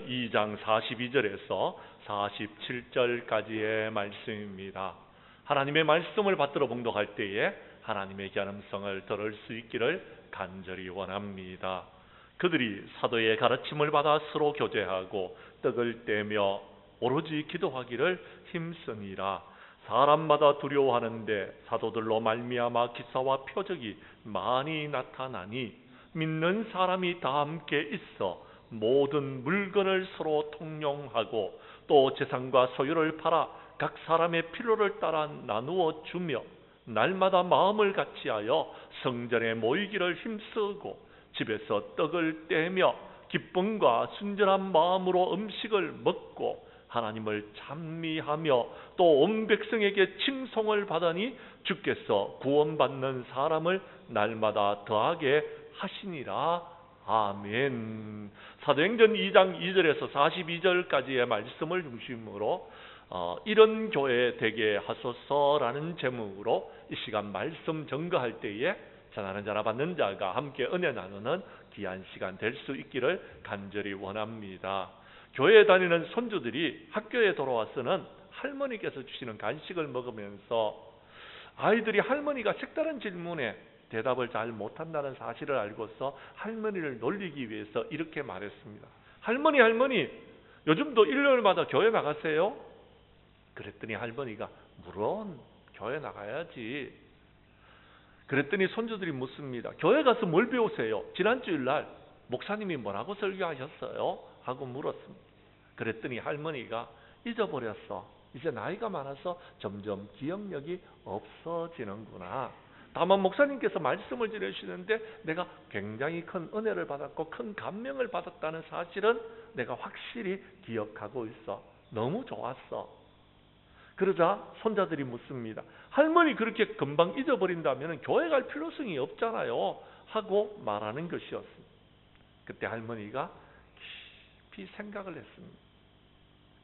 2장 42절에서 47절까지의 말씀입니다. 하나님의 말씀을 받들어 봉독할 때에 하나님의 계명성을 들을 수 있기를 간절히 원합니다. 그들이 사도의 가르침을 받아 서로 교제하고 떡을 떼며 오로지 기도하기를 힘쓰니라. 사람마다 두려워하는데 사도들로 말미암아 기사와 표적이 많이 나타나니 믿는 사람이 다 함께 있어 모든 물건을 서로 통용하고 또 재산과 소유를 팔아 각 사람의 필요를 따라 나누어 주며 날마다 마음을 같이하여 성전에 모이기를 힘쓰고 집에서 떡을 떼며 기쁨과 순전한 마음으로 음식을 먹고 하나님을 찬미하며 또 온 백성에게 칭송을 받으니 주께서 구원받는 사람을 날마다 더하게 하시니라. 아멘. 사도행전 2장 2절에서 42절까지의 말씀을 중심으로 이런 교회 되게 하소서라는 제목으로 이 시간 말씀 전거할 때에 전하는 자나 받는 자가 함께 은혜 나누는 귀한 시간 될 수 있기를 간절히 원합니다. 교회에 다니는 손주들이 학교에 돌아와서는 할머니께서 주시는 간식을 먹으면서 아이들이 할머니가 색다른 질문에 대답을 잘 못한다는 사실을 알고서 할머니를 놀리기 위해서 이렇게 말했습니다. 할머니, 요즘도 일요일마다 교회 나가세요? 그랬더니 할머니가 물론 교회 나가야지. 그랬더니 손주들이 묻습니다. 교회 가서 뭘 배우세요? 지난 주일날 목사님이 뭐라고 설교하셨어요? 하고 물었습니다. 그랬더니 할머니가 잊어버렸어. 이제 나이가 많아서 점점 기억력이 없어지는구나. 다만 목사님께서 말씀을 들으시는데 내가 굉장히 큰 은혜를 받았고 큰 감명을 받았다는 사실은 내가 확실히 기억하고 있어. 너무 좋았어. 그러자 손자들이 묻습니다. 할머니 그렇게 금방 잊어버린다면 교회 갈 필요성이 없잖아요. 하고 말하는 것이었습니다. 그때 할머니가 깊이 생각을 했습니다.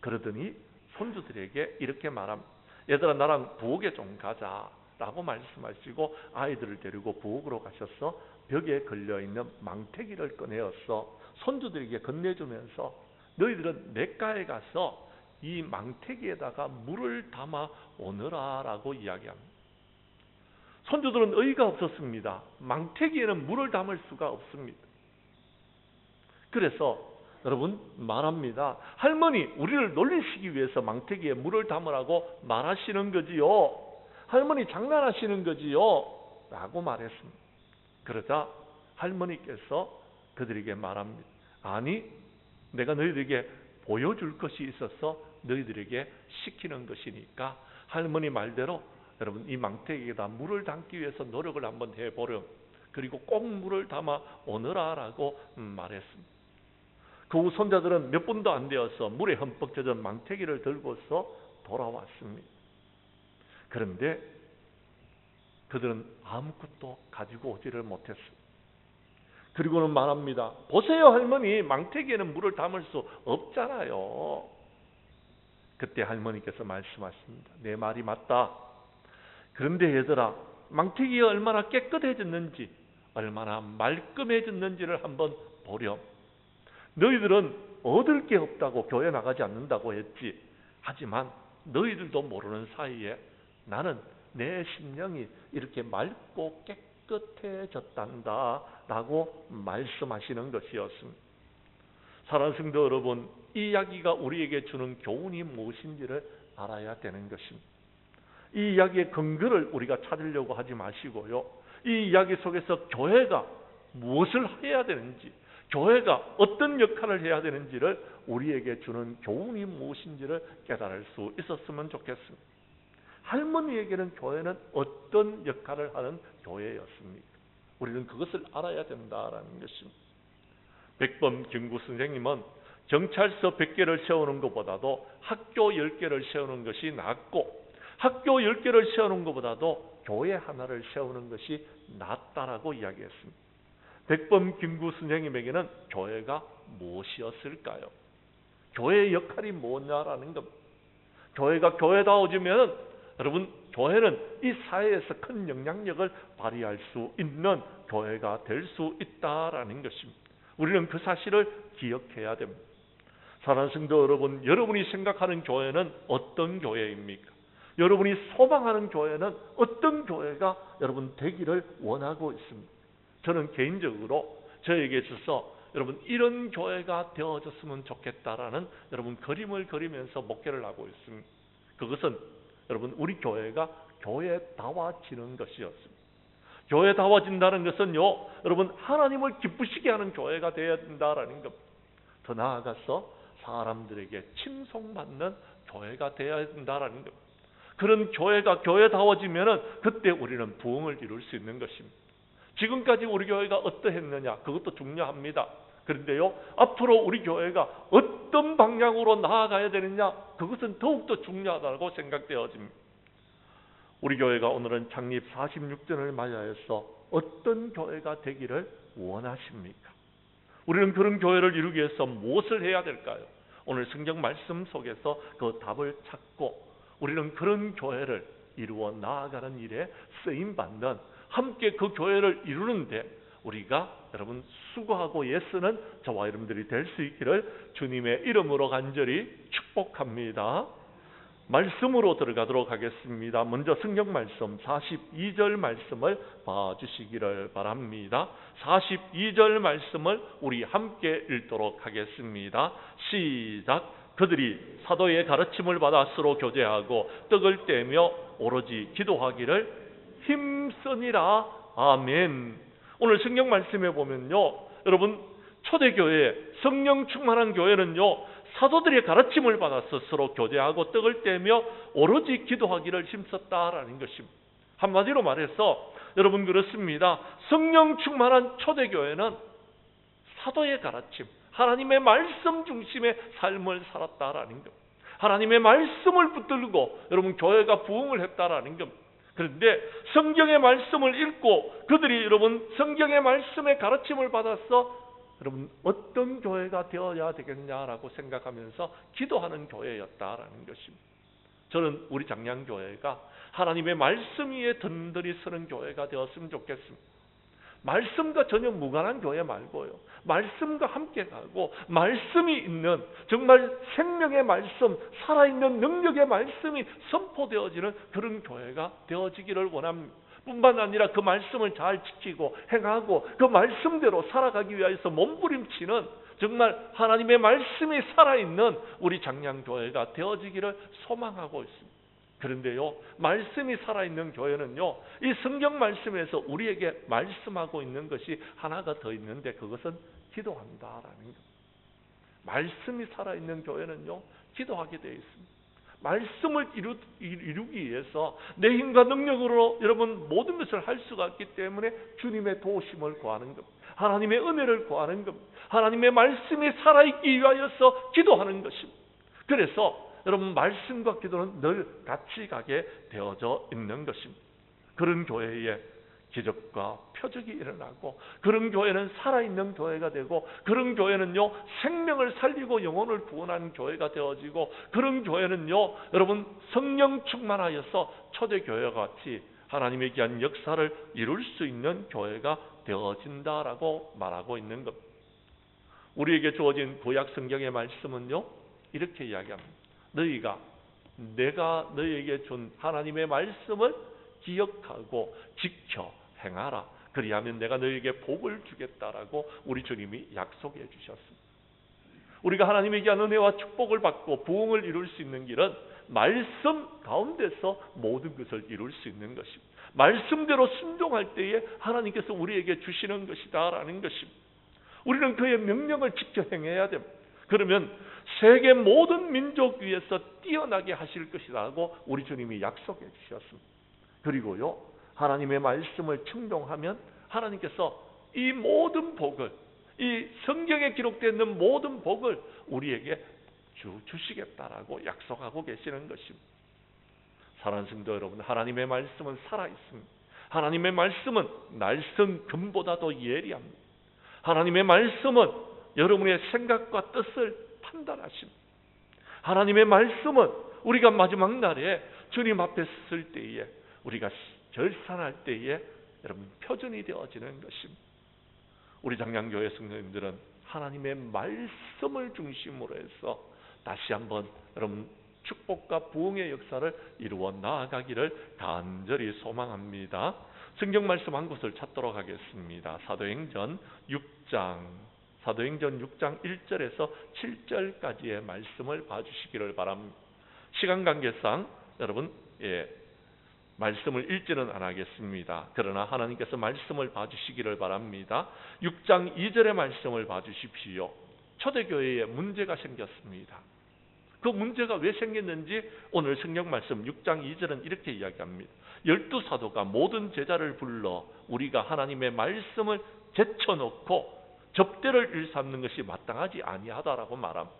그러더니 손주들에게 이렇게 말합니다. 얘들아 나랑 부엌에 좀 가자 라고 말씀하시고 아이들을 데리고 부엌으로 가셔서 벽에 걸려있는 망태기를 꺼내어서 손주들에게 건네주면서 너희들은 냇가에 가서 이 망태기에다가 물을 담아 오너라 라고 이야기합니다. 손주들은 의의가 없었습니다. 망태기에는 물을 담을 수가 없습니다. 그래서 여러분 말합니다. 할머니 우리를 놀리시기 위해서 망태기에 물을 담으라고 말하시는 거지요. 할머니 장난하시는 거지요. 라고 말했습니다. 그러자 할머니께서 그들에게 말합니다. 아니 내가 너희들에게 보여줄 것이 있어서 너희들에게 시키는 것이니까 할머니 말대로 여러분 이 망태기에다 물을 담기 위해서 노력을 한번 해보렴. 그리고 꼭 물을 담아 오너라 라고 말했습니다. 그 후 손자들은 몇 분도 안 되어서 물에 흠뻑 젖은 망태기를 들고서 돌아왔습니다. 그런데 그들은 아무것도 가지고 오지를 못했습니다. 그리고는 말합니다. 보세요 할머니 망태기에는 물을 담을 수 없잖아요. 그때 할머니께서 말씀하십니다. 내 말이 맞다. 그런데 얘들아 망태기가 얼마나 깨끗해졌는지 얼마나 말끔해졌는지를 한번 보렴. 너희들은 얻을 게 없다고 교회 나가지 않는다고 했지. 하지만 너희들도 모르는 사이에 나는 내 심령이 이렇게 맑고 깨끗해졌단다 라고 말씀하시는 것이었습니다. 사랑하는 성도 여러분, 이 이야기가 우리에게 주는 교훈이 무엇인지를 알아야 되는 것입니다. 이 이야기의 근거를 우리가 찾으려고 하지 마시고요. 이 이야기 속에서 교회가 무엇을 해야 되는지, 교회가 어떤 역할을 해야 되는지를 우리에게 주는 교훈이 무엇인지를 깨달을 수 있었으면 좋겠습니다. 할머니에게는 교회는 어떤 역할을 하는 교회였습니까? 우리는 그것을 알아야 된다라는 것입니다. 백범 김구 선생님은 경찰서 100개를 세우는 것보다도 학교 10개를 세우는 것이 낫고 학교 10개를 세우는 것보다도 교회 하나를 세우는 것이 낫다라고 이야기했습니다. 백범 김구 선생님에게는 교회가 무엇이었을까요? 교회의 역할이 뭐냐라는 겁니다. 교회가 교회다워지면 여러분 교회는 이 사회에서 큰 영향력을 발휘할 수 있는 교회가 될 수 있다라는 것입니다. 우리는 그 사실을 기억해야 됩니다. 사랑하는 성도 여러분, 여러분이 생각하는 교회는 어떤 교회입니까? 여러분이 소망하는 교회는 어떤 교회가 여러분 되기를 원하고 있습니다. 저는 개인적으로 저에게 있어서 여러분 이런 교회가 되어졌으면 좋겠다라는 여러분 그림을 그리면서 목회를 하고 있습니다. 그것은 여러분 우리 교회가 교회다워지는 것이었습니다. 교회다워진다는 것은요, 여러분 하나님을 기쁘시게 하는 교회가 되어야 된다라는 것. 더 나아가서 사람들에게 칭송받는 교회가 되어야 된다라는 것. 그런 교회가 교회다워지면은 그때 우리는 부흥을 이룰 수 있는 것입니다. 지금까지 우리 교회가 어떠했느냐, 그것도 중요합니다. 그런데요, 앞으로 우리 교회가 어떤 방향으로 나아가야 되느냐, 그것은 더욱더 중요하다고 생각되어집니다. 우리 교회가 오늘은 창립 46주년을 맞이하여서 어떤 교회가 되기를 원하십니까? 우리는 그런 교회를 이루기 위해서 무엇을 해야 될까요? 오늘 성경 말씀 속에서 그 답을 찾고 우리는 그런 교회를 이루어 나아가는 일에 쓰임받는, 함께 그 교회를 이루는데 우리가 여러분 수고하고 애쓰는 저와 여러분들이 될 수 있기를 주님의 이름으로 간절히 축복합니다. 말씀으로 들어가도록 하겠습니다. 먼저 성경 말씀 42절 말씀을 봐주시기를 바랍니다. 42절 말씀을 우리 함께 읽도록 하겠습니다. 시작. 그들이 사도의 가르침을 받아 서로 교제하고 떡을 떼며 오로지 기도하기를 힘쓰니라. 아멘. 오늘 성경 말씀에 보면요, 여러분 초대교회, 성령 충만한 교회는요, 사도들의 가르침을 받아서 서로 교제하고 떡을 떼며 오로지 기도하기를 힘썼다라는 것입니다. 한마디로 말해서 여러분 그렇습니다. 성령 충만한 초대교회는 사도의 가르침, 하나님의 말씀 중심의 삶을 살았다라는 것. 하나님의 말씀을 붙들고 여러분 교회가 부흥을 했다라는 것. 그런데 성경의 말씀을 읽고 그들이 여러분 성경의 말씀의 가르침을 받아서 여러분 어떤 교회가 되어야 되겠냐라고 생각하면서 기도하는 교회였다라는 것입니다. 저는 우리 장량교회가 하나님의 말씀 위에 든든히 서는 교회가 되었으면 좋겠습니다. 말씀과 전혀 무관한 교회 말고요, 말씀과 함께 가고 말씀이 있는 정말 생명의 말씀, 살아있는 능력의 말씀이 선포되어지는 그런 교회가 되어지기를 원합니다. 뿐만 아니라 그 말씀을 잘 지키고 행하고 그 말씀대로 살아가기 위해서 몸부림치는 정말 하나님의 말씀이 살아있는 우리 장량교회가 되어지기를 소망하고 있습니다. 그런데요, 말씀이 살아있는 교회는요, 이 성경 말씀에서 우리에게 말씀하고 있는 것이 하나가 더 있는데 그것은 기도한다라는 것. 말씀이 살아있는 교회는요, 기도하게 되어 있습니다. 말씀을 이루기 위해서 내 힘과 능력으로 여러분 모든 것을 할 수가 없기 때문에 주님의 도우심을 구하는 것, 하나님의 은혜를 구하는 것, 하나님의 말씀이 살아있기 위하여서 기도하는 것입니다. 그래서 여러분 말씀과 기도는 늘 같이 가게 되어져 있는 것입니다. 그런 교회에 기적과 표적이 일어나고, 그런 교회는 살아있는 교회가 되고, 그런 교회는요 생명을 살리고 영혼을 구원하는 교회가 되어지고, 그런 교회는요 여러분 성령 충만하여서 초대교회와 같이 하나님의 귀한 역사를 이룰 수 있는 교회가 되어진다라고 말하고 있는 것. 우리에게 주어진 구약 성경의 말씀은요 이렇게 이야기합니다. 너희가 내가 너희에게 준 하나님의 말씀을 기억하고 지켜 행하라. 그리하면 내가 너희에게 복을 주겠다라고 우리 주님이 약속해 주셨습니다. 우리가 하나님의 귀한 은혜와 축복을 받고 부흥을 이룰 수 있는 길은 말씀 가운데서 모든 것을 이룰 수 있는 것입니다. 말씀대로 순종할 때에 하나님께서 우리에게 주시는 것이다라는 것입니다. 우리는 그의 명령을 지켜 행해야 됩니다. 그러면 세계 모든 민족 위에서 뛰어나게 하실 것이라고 우리 주님이 약속해 주셨습니다. 그리고요, 하나님의 말씀을 충동하면 하나님께서 이 모든 복을, 이 성경에 기록되어 있는 모든 복을 우리에게 주시겠다라고 약속하고 계시는 것입니다. 사랑하는 성도 여러분, 하나님의 말씀은 살아있습니다. 하나님의 말씀은 날선 금보다도 예리합니다. 하나님의 말씀은 여러분의 생각과 뜻을 판단하십니다. 하나님의 말씀은 우리가 마지막 날에 주님 앞에 설 때에, 우리가 결산할 때에 여러분 표준이 되어지는 것입니다. 우리 장량교회 성도님들은 하나님의 말씀을 중심으로 해서 다시 한번 여러분 축복과 부흥의 역사를 이루어 나아가기를 간절히 소망합니다. 성경 말씀 한 곳을 찾도록 하겠습니다. 사도행전 6장 1절에서 7절까지의 말씀을 봐주시기를 바랍니다. 시간 관계상 여러분 말씀을 읽지는 안 하겠습니다. 그러나 하나님께서 말씀을 봐주시기를 바랍니다. 6장 2절의 말씀을 봐주십시오. 초대교회에 문제가 생겼습니다. 그 문제가 왜 생겼는지 오늘 성경 말씀 6장 2절은 이렇게 이야기합니다. 12사도가 모든 제자를 불러 우리가 하나님의 말씀을 제쳐놓고 접대를 일삼는 것이 마땅하지 아니하다라고 말합니다.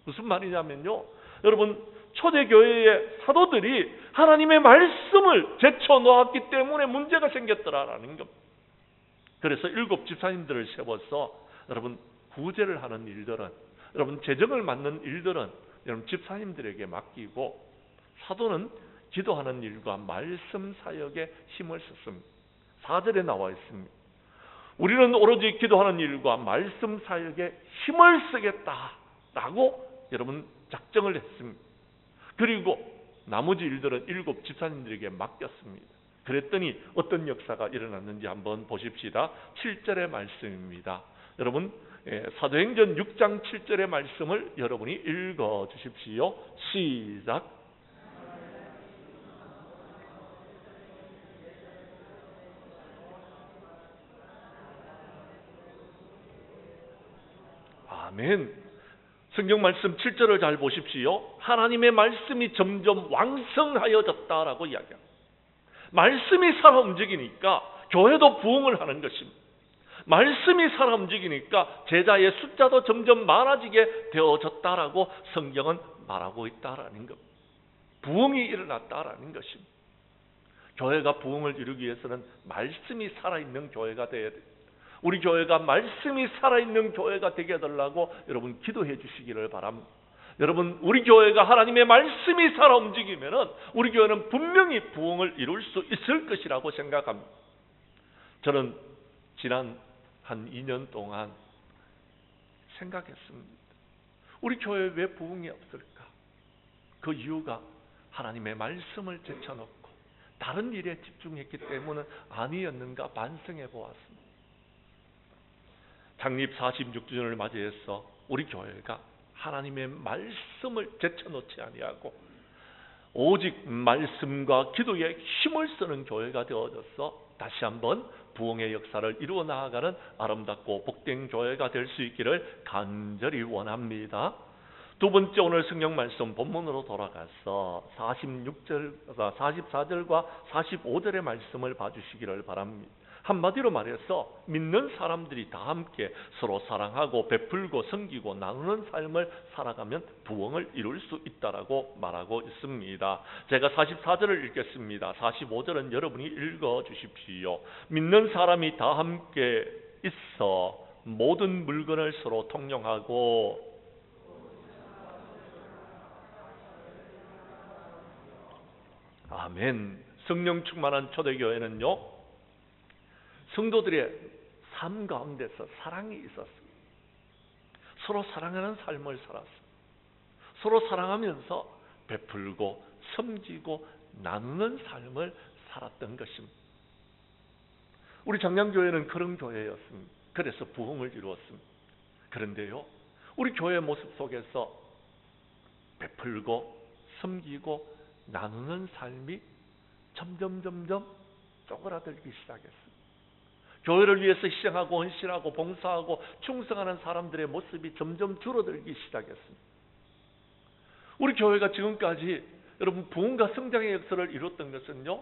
무슨 말이냐면요, 여러분 초대교회의 사도들이 하나님의 말씀을 제쳐놓았기 때문에 문제가 생겼더라라는 겁니다. 그래서 7 집사님들을 세워서 여러분 구제를 하는 일들은, 여러분 재정을 맡는 일들은 여러분 집사님들에게 맡기고, 사도는 기도하는 일과 말씀 사역에 힘을 썼습니다. 4절에 나와 있습니다. 우리는 오로지 기도하는 일과 말씀 사역에 힘을 쓰겠다라고 여러분 작정을 했습니다. 그리고 나머지 일들은 7 집사님들에게 맡겼습니다. 그랬더니 어떤 역사가 일어났는지 한번 보십시다. 7절의 말씀입니다. 여러분 사도행전 6장 7절의 말씀을 여러분이 읽어 주십시오. 시작. 아멘. 성경 말씀 7절을 잘 보십시오. 하나님의 말씀이 점점 왕성하여졌다라고 이야기합니다. 말씀이 살아 움직이니까 교회도 부흥을 하는 것입니다. 말씀이 살아 움직이니까 제자의 숫자도 점점 많아지게 되어졌다라고 성경은 말하고 있다라는 것. 부흥이 일어났다라는 것입니다. 교회가 부흥을 이루기 위해서는 말씀이 살아있는 교회가 되어야 됩니다. 우리 교회가 말씀이 살아있는 교회가 되게 해달라고 여러분 기도해 주시기를 바랍니다. 여러분 우리 교회가 하나님의 말씀이 살아 움직이면은 우리 교회는 분명히 부흥을 이룰 수 있을 것이라고 생각합니다. 저는 지난 한 2년 동안 생각했습니다. 우리 교회에 왜 부흥이 없을까? 그 이유가 하나님의 말씀을 제쳐놓고 다른 일에 집중했기 때문은 아니었는가 반성해 보았습니다. 창립 46주년을 맞이해서 우리 교회가 하나님의 말씀을 제쳐놓지 아니하고 오직 말씀과 기도에 힘을 쓰는 교회가 되어져서 다시 한번 부흥의 역사를 이루어 나아가는 아름답고 복된 교회가 될 수 있기를 간절히 원합니다. 두 번째 오늘 성경 말씀 본문으로 돌아가서 44절과 45절의 말씀을 봐주시기를 바랍니다. 한마디로 말해서 믿는 사람들이 다 함께 서로 사랑하고 베풀고 섬기고 나누는 삶을 살아가면 부흥을 이룰 수 있다라고 말하고 있습니다. 제가 44절을 읽겠습니다. 45절은 여러분이 읽어 주십시오. 믿는 사람이 다 함께 있어 모든 물건을 서로 통용하고 아멘. 성령 충만한 초대교회는요, 성도들의 삶 가운데서 사랑이 있었습니다. 서로 사랑하는 삶을 살았습니다. 서로 사랑하면서 베풀고 섬기고 나누는 삶을 살았던 것입니다. 우리 장량교회는 그런 교회였습니다. 그래서 부흥을 이루었습니다. 그런데요, 우리 교회 모습 속에서 베풀고 섬기고 나누는 삶이 점점 쪼그라들기 시작했습니다. 교회를 위해서 희생하고 헌신하고 봉사하고 충성하는 사람들의 모습이 점점 줄어들기 시작했습니다. 우리 교회가 지금까지 여러분 부흥과 성장의 역사를 이뤘던 것은요,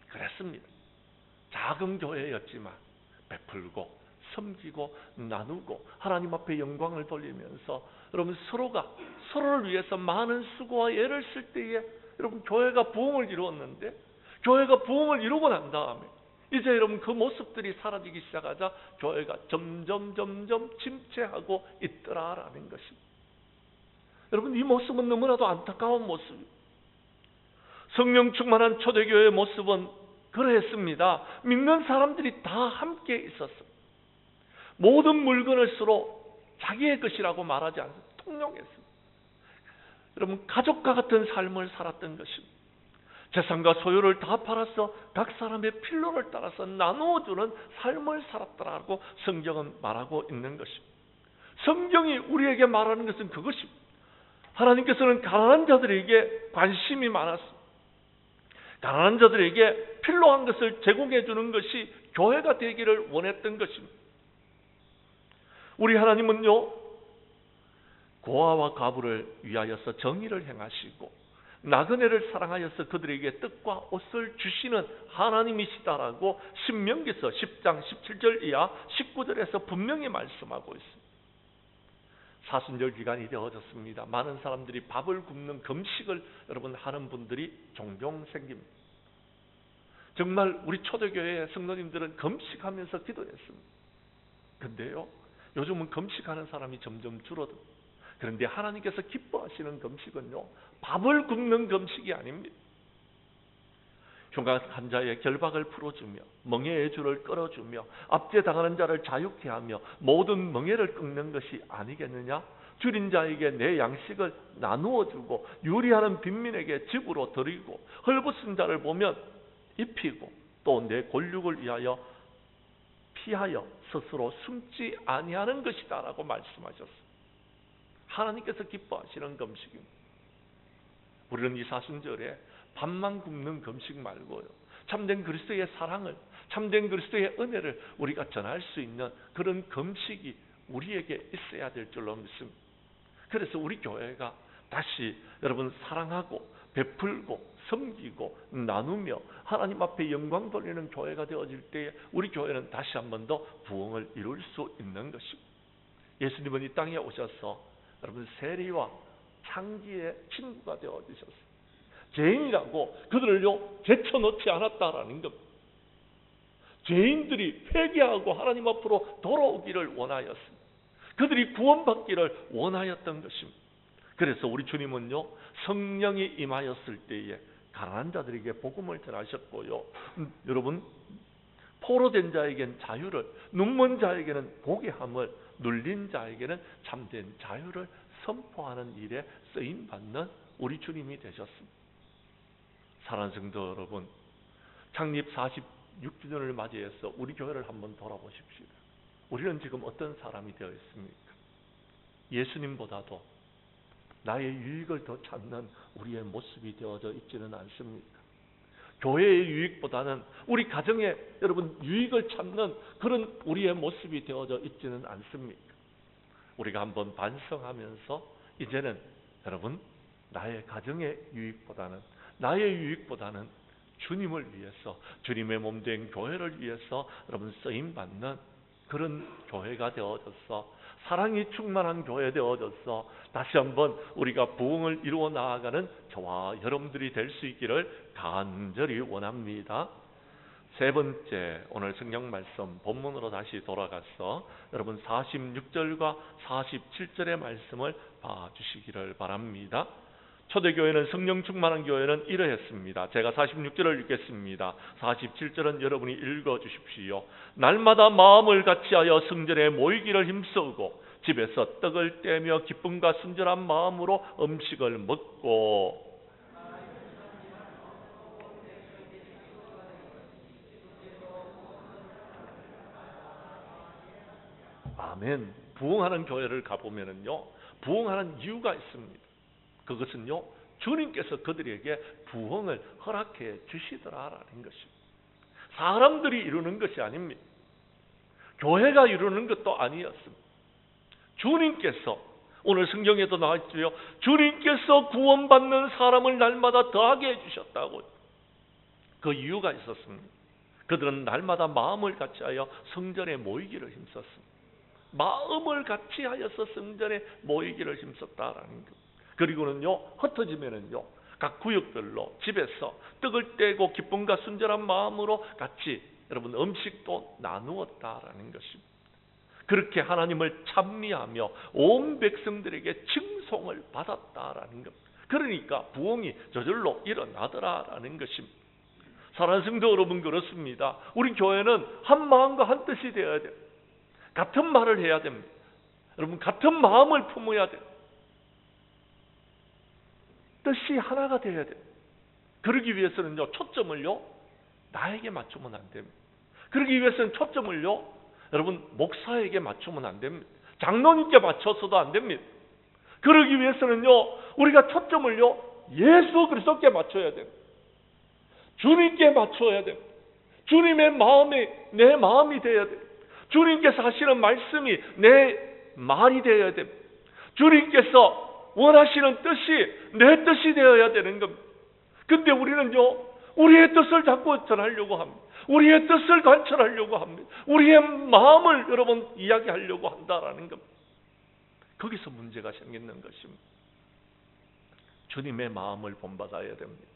그랬습니다. 작은 교회였지만 베풀고 섬기고 나누고 하나님 앞에 영광을 돌리면서 여러분 서로가 서로를 위해서 많은 수고와 애를 쓸 때에 여러분 교회가 부흥을 이루었는데, 교회가 부흥을 이루고 난 다음에 이제 여러분 그 모습들이 사라지기 시작하자 교회가 점점 침체하고 있더라라는 것입니다. 여러분 이 모습은 너무나도 안타까운 모습입니다. 성령 충만한 초대교회의 모습은 그러했습니다. 믿는 사람들이 다 함께 있었습니다. 모든 물건을 서로 자기의 것이라고 말하지 않습니다. 통용했습니다. 여러분, 가족과 같은 삶을 살았던 것입니다. 재산과 소유를 다 팔아서 각 사람의 필요를 따라서 나누어주는 삶을 살았다라고 성경은 말하고 있는 것입니다. 성경이 우리에게 말하는 것은 그것입니다. 하나님께서는 가난한 자들에게 관심이 많았습니다. 가난한 자들에게 필요한 것을 제공해 주는 것이 교회가 되기를 원했던 것입니다. 우리 하나님은요, 고아와 과부를 위하여서 정의를 행하시고 나그네를 사랑하여서 그들에게 떡과 옷을 주시는 하나님이시다라고 신명기서 10장 17절 이하 19절에서 분명히 말씀하고 있습니다. 사순절 기간이 되어졌습니다. 많은 사람들이 밥을 굶는 금식을 여러분 하는 분들이 종종 생깁니다. 정말 우리 초대교회 성도님들은 금식하면서 기도했습니다. 근데요, 요즘은 금식하는 사람이 점점 줄어듭니다. 그런데 하나님께서 기뻐하시는 금식은요, 밥을 굶는 금식이 아닙니다. 흉악한 자의 결박을 풀어주며 멍에의 줄을 끌어주며 압제당하는 자를 자유케 하며 모든 멍에를 끊는 것이 아니겠느냐? 줄인 자에게 내 양식을 나누어 주고 유리하는 빈민에게 집으로 드리고 헐벗은 자를 보면 입히고 또 내 권력을 위하여 피하여 스스로 숨지 아니하는 것이다 라고 말씀하셨습니다. 하나님께서 기뻐하시는 금식입니다. 우리는 이 사순절에 밥만 굶는 금식 말고요, 참된 그리스도의 사랑을, 참된 그리스도의 은혜를 우리가 전할 수 있는 그런 금식이 우리에게 있어야 될 줄로 믿습니다. 그래서 우리 교회가 다시 여러분 사랑하고 베풀고 섬기고 나누며 하나님 앞에 영광 돌리는 교회가 되어질 때에 우리 교회는 다시 한 번 더 부흥을 이룰 수 있는 것입니다. 예수님은 이 땅에 오셔서 여러분 세리와 창기의 친구가 되어주셨습니다. 죄인이라고 그들을요 제쳐놓지 않았다라는 겁니다. 죄인들이 회개하고 하나님 앞으로 돌아오기를 원하였습니다. 그들이 구원받기를 원하였던 것입니다. 그래서 우리 주님은요, 성령이 임하였을 때에 가난한 자들에게 복음을 전하셨고요, 여러분 포로된 자에게는 자유를, 눈먼 자에게는 보게 함을, 눌린 자에게는 참된 자유를 선포하는 일에 쓰임받는 우리 주님이 되셨습니다. 사랑하는 성도 여러분, 창립 46주년을 맞이해서 우리 교회를 한번 돌아보십시오. 우리는 지금 어떤 사람이 되어 있습니까? 예수님보다도 나의 유익을 더 찾는 우리의 모습이 되어져 있지는 않습니까? 교회의 유익보다는 우리 가정의 여러분 유익을 찾는 그런 우리의 모습이 되어져 있지는 않습니까? 우리가 한번 반성하면서 이제는 여러분 나의 가정의 유익보다는, 나의 유익보다는 주님을 위해서, 주님의 몸된 교회를 위해서 여러분 쓰임받는 그런 교회가 되어져서, 사랑이 충만한 교회 되어져서 다시 한번 우리가 부흥을 이루어 나아가는 저와 여러분들이 될 수 있기를 간절히 원합니다. 세 번째, 오늘 성경 말씀 본문으로 다시 돌아가서 여러분 46절과 47절의 말씀을 봐주시기를 바랍니다. 초대교회는 성령 충만한 교회는 이러했습니다. 제가 46절을 읽겠습니다. 47절은 여러분이 읽어주십시오. 날마다 마음을 같이하여 성전에 모이기를 힘쓰고 집에서 떡을 떼며 기쁨과 순전한 마음으로 음식을 먹고. 아멘. 부흥하는 교회를 가보면은요, 부흥하는 이유가 있습니다. 그것은요, 주님께서 그들에게 부흥을 허락해 주시더라라는 것입니다. 사람들이 이루는 것이 아닙니다. 교회가 이루는 것도 아니었습니다. 주님께서, 오늘 성경에도 나와 있죠. 주님께서 구원받는 사람을 날마다 더하게 해주셨다고. 그 이유가 있었습니다. 그들은 날마다 마음을 같이하여 성전에 모이기를 힘썼습니다. 마음을 같이하여서 성전에 모이기를 힘썼다라는 것. 그리고는요, 흩어지면은요, 각 구역별로 집에서 떡을 떼고 기쁨과 순전한 마음으로 같이 여러분 음식도 나누었다라는 것입니다. 그렇게 하나님을 찬미하며 온 백성들에게 칭송을 받았다라는 것. 그러니까 부흥이 저절로 일어나더라라는 것입니다. 사랑하는 성도 여러분, 그렇습니다. 우리 교회는 한 마음과 한 뜻이 되어야 돼요. 같은 말을 해야 됩니다. 여러분 같은 마음을 품어야 돼. 뜻이 하나가 되어야 돼. 그러기 위해서는요, 초점을요 나에게 맞추면 안 됩니다. 그러기 위해서는 초점을요 여러분 목사에게 맞추면 안 됩니다. 장로님께 맞춰서도 안 됩니다. 그러기 위해서는요 우리가 초점을요 예수 그리스도께 맞춰야 됩니다. 주님께 맞춰야 됩니다. 주님의 마음이 내 마음이 되어야 됩니다. 주님께서 하시는 말씀이 내 말이 되어야 됩니다. 주님께서 원하시는 뜻이 내 뜻이 되어야 되는 겁니다. 근데 우리는요 우리의 뜻을 자꾸 전하려고 합니다. 우리의 뜻을 관철하려고 합니다. 우리의 마음을 여러분 이야기하려고 한다라는 겁니다. 거기서 문제가 생기는 것입니다. 주님의 마음을 본받아야 됩니다.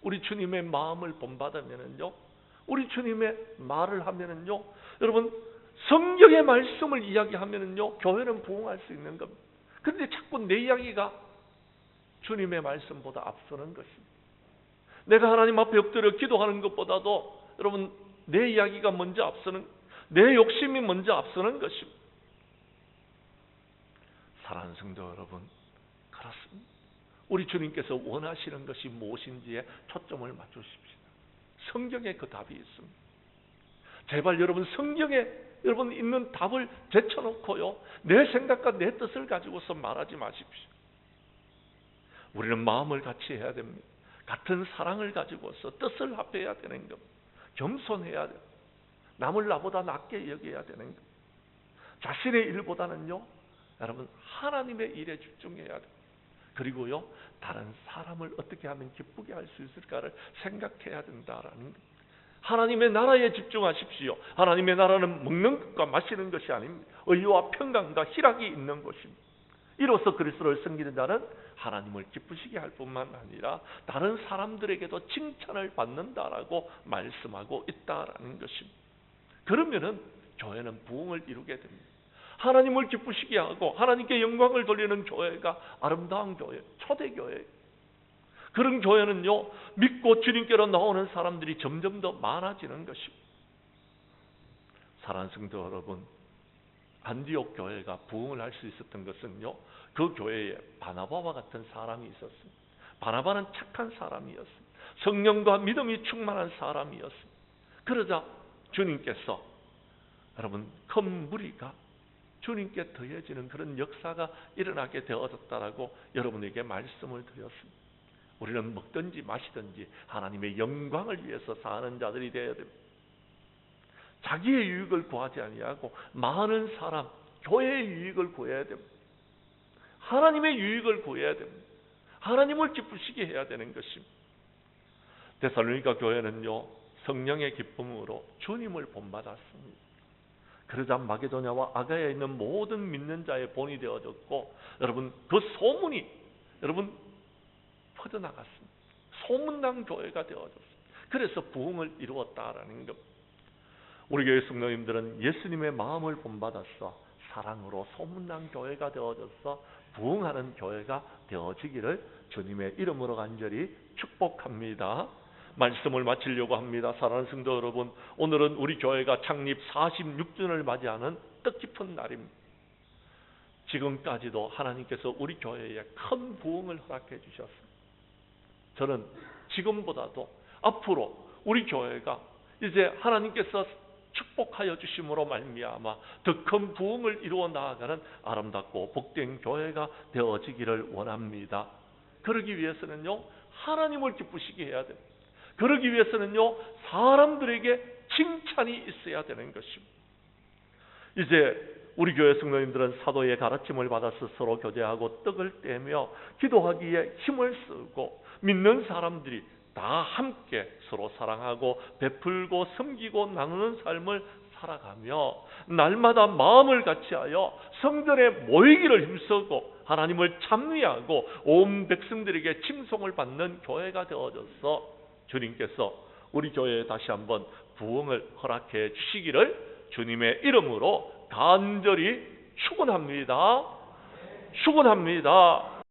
우리 주님의 마음을 본받으면은요, 우리 주님의 말을 하면은요, 여러분 성경의 말씀을 이야기하면은요, 교회는 부흥할 수 있는 겁니다. 그런데 자꾸 내 이야기가 주님의 말씀보다 앞서는 것입니다. 내가 하나님 앞에 엎드려 기도하는 것보다도 여러분 내 이야기가 먼저 앞서는, 내 욕심이 먼저 앞서는 것입니다. 사랑하는 성도 여러분, 그렇습니다. 우리 주님께서 원하시는 것이 무엇인지에 초점을 맞추십시오. 성경에 그 답이 있습니다. 제발 여러분 성경에 여러분 있는 답을 제쳐놓고요 내 생각과 내 뜻을 가지고서 말하지 마십시오. 우리는 마음을 같이 해야 됩니다. 같은 사랑을 가지고서 뜻을 합해야 되는 것, 겸손해야 돼요. 남을 나보다 낮게 여겨야 되는 것, 자신의 일보다는요 여러분 하나님의 일에 집중해야 돼요. 그리고요 다른 사람을 어떻게 하면 기쁘게 할 수 있을까를 생각해야 된다라는 것. 하나님의 나라에 집중하십시오. 하나님의 나라는 먹는 것과 마시는 것이 아닙니다. 의와 평강과 희락이 있는 것입니다. 이로써 그리스도를 섬기는 자는 하나님을 기쁘시게 할 뿐만 아니라 다른 사람들에게도 칭찬을 받는다라고 말씀하고 있다라는 것입니다. 그러면은 교회는 부흥을 이루게 됩니다. 하나님을 기쁘시게 하고 하나님께 영광을 돌리는 교회가 아름다운 교회, 초대교회. 그런 교회는요 믿고 주님께로 나오는 사람들이 점점 더 많아지는 것입니다. 사랑하는 성도 여러분, 안디옥 교회가 부흥을 할 수 있었던 것은요 그 교회에 바나바와 같은 사람이 있었습니다. 바나바는 착한 사람이었습니다. 성령과 믿음이 충만한 사람이었습니다. 그러자 주님께서 여러분 큰 무리가 주님께 더해지는 그런 역사가 일어나게 되어졌다라고 여러분에게 말씀을 드렸습니다. 우리는 먹든지 마시든지 하나님의 영광을 위해서 사는 자들이 되어야 됩니다. 자기의 유익을 구하지 아니하고 많은 사람, 교회의 유익을 구해야 됩니다. 하나님의 유익을 구해야 됩니다. 하나님을 기쁘시게 해야 되는 것입니다. 데살로니가 교회는요 성령의 기쁨으로 주님을 본받았습니다. 그러자 마게도냐와 아가야에 있는 모든 믿는 자의 본이 되어졌고 여러분 그 소문이 여러분 퍼져나갔습니다. 소문난 교회가 되어졌습니다. 그래서 부흥을 이루었다라는 것. 우리 교회 성도님들은 예수님의 마음을 본받아서 사랑으로 소문난 교회가 되어져서 부흥하는 교회가 되어지기를 주님의 이름으로 간절히 축복합니다. 말씀을 마치려고 합니다. 사랑하는 성도 여러분, 오늘은 우리 교회가 창립 46주년을 맞이하는 뜻깊은 날입니다. 지금까지도 하나님께서 우리 교회에 큰 부흥을 허락해 주셨습니다. 저는 지금보다도 앞으로 우리 교회가 이제 하나님께서 축복하여 주심으로 말미암아 더 큰 부흥을 이루어 나아가는 아름답고 복된 교회가 되어지기를 원합니다. 그러기 위해서는요 하나님을 기쁘시게 해야 됩니다. 그러기 위해서는요 사람들에게 칭찬이 있어야 되는 것입니다. 이제 우리 교회 성도님들은 사도의 가르침을 받아서 서로 교제하고 떡을 떼며 기도하기에 힘을 쓰고 믿는 사람들이 다 함께 서로 사랑하고 베풀고 섬기고 나누는 삶을 살아가며 날마다 마음을 같이하여 성전에 모이기를 힘쓰고 하나님을 찬미하고 온 백성들에게 칭송을 받는 교회가 되어져서 주님께서 우리 교회에 다시 한번 부흥을 허락해 주시기를 주님의 이름으로 간절히 축원합니다. 축원합니다.